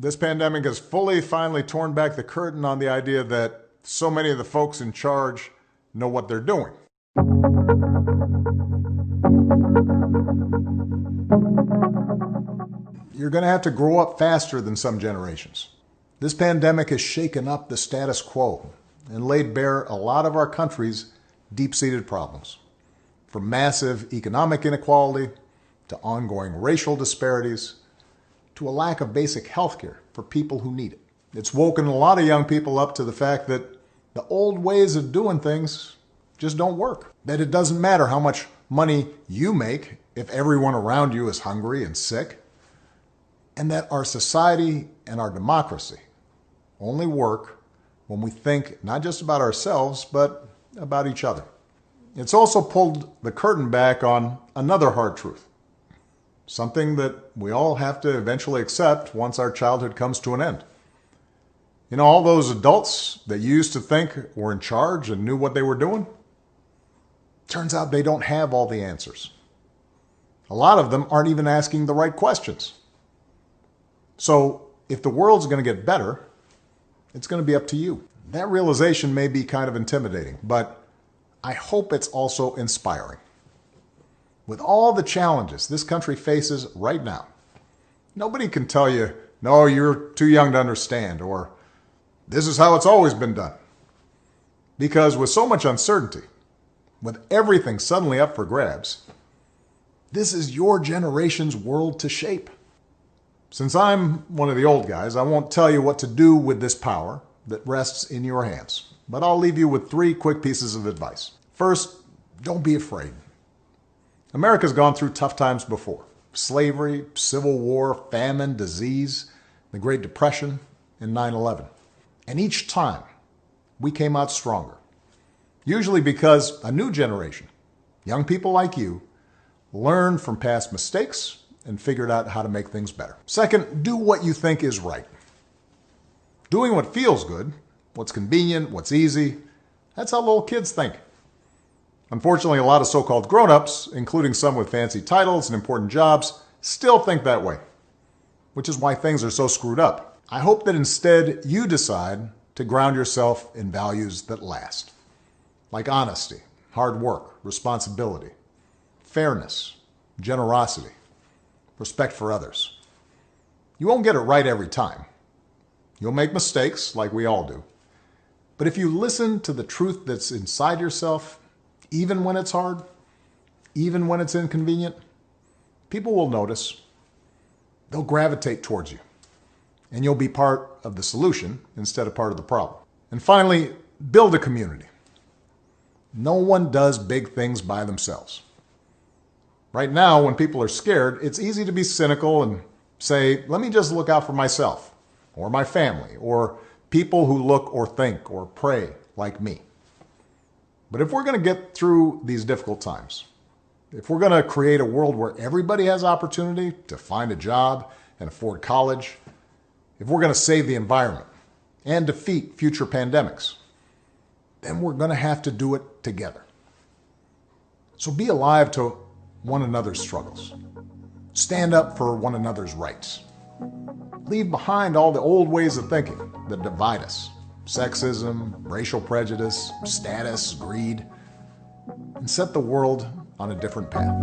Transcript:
This pandemic has finally torn back the curtain on the idea that so many of the folks in charge know what they're doing. You're going to have to grow up faster than some generations. This pandemic has shaken up the status quo and laid bare a lot of our country's deep-seated problems, from massive economic inequality to ongoing racial disparities to a lack of basic health care for people who need it. It's woken a lot of young people up to the fact that the old ways of doing things just don't work. That it doesn't matter how much money you make if everyone around you is hungry and sick. And that our society and our democracy only work when we think not just about ourselves, but about each other. It's also pulled the curtain back on another hard truth. Something that we all have to eventually accept once our childhood comes to an end. You know, all those adults that you used to think were in charge and knew what they were doing, turns out they don't have all the answers. A lot of them aren't even asking the right questions. So if the world's going to get better, it's going to be up to you. That realization may be kind of intimidating, but I hope it's also inspiring. With all the challenges this country faces right now, nobody can tell you, no, you're too young to understand, or this is how it's always been done. Because with so much uncertainty, with everything suddenly up for grabs, this is your generation's world to shape. Since I'm one of the old guys, I won't tell you what to do with this power that rests in your hands, but I'll leave you with 3 quick pieces of advice. First, don't be afraid. America's gone through tough times before. Slavery, civil war, famine, disease, the Great Depression, and 9/11. And each time, we came out stronger. Usually because a new generation, young people like you, learned from past mistakes and figured out how to make things better. Second, do what you think is right. Doing what feels good, what's convenient, what's easy, that's how little kids think. Unfortunately, a lot of so-called grown-ups, including some with fancy titles and important jobs, still think that way, which is why things are so screwed up. I hope that instead you decide to ground yourself in values that last, like honesty, hard work, responsibility, fairness, generosity, respect for others. You won't get it right every time. You'll make mistakes, like we all do. But if you listen to the truth that's inside yourself, even when it's hard, even when it's inconvenient, people will notice. They'll gravitate towards you. And you'll be part of the solution instead of part of the problem. And finally, build a community. No one does big things by themselves. Right now, when people are scared, it's easy to be cynical and say, let me just look out for myself, or my family, or people who look or think or pray like me. But if we're going to get through these difficult times, if we're going to create a world where everybody has opportunity to find a job and afford college, if we're going to save the environment and defeat future pandemics, then we're going to have to do it together. So be alive to one another's struggles. Stand up for one another's rights. Leave behind all the old ways of thinking that divide us. Sexism, racial prejudice, status, greed, and set the world on a different path.